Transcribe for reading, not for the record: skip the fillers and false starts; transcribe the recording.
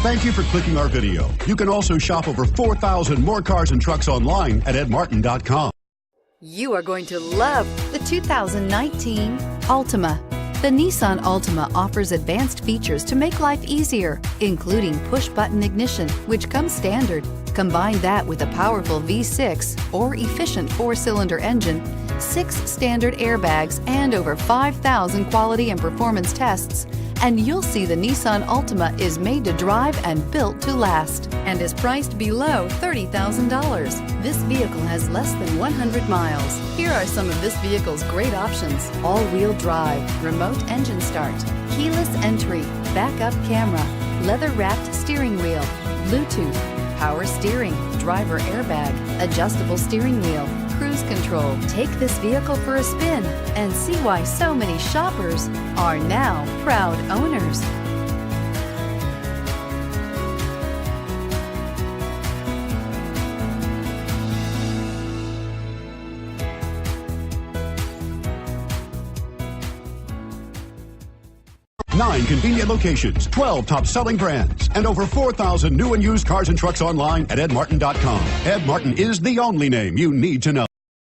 Thank you for clicking our video. You can also shop over 4,000 more cars and trucks online at edmartin.com. You are going to love the 2019 Altima. The Nissan Altima offers advanced features to make life easier, including push-button ignition, which comes standard. Combine that with a powerful V6 or efficient 4-cylinder engine, 6 standard airbags, and over 5,000 quality and performance tests, and you'll see the Nissan Altima is made to drive and built to last, and is priced below $30,000. This vehicle has less than 100 miles. Here are some of this vehicle's great options: all-wheel drive, remote engine start, keyless entry, backup camera, leather-wrapped steering wheel, Bluetooth, power steering, driver airbag, adjustable steering wheel, cruise control. Take this vehicle for a spin and see why so many shoppers are now proud owners. Nine convenient locations, 12 top-selling brands, and over 4,000 new and used cars and trucks online at edmartin.com. Ed Martin is the only name you need to know.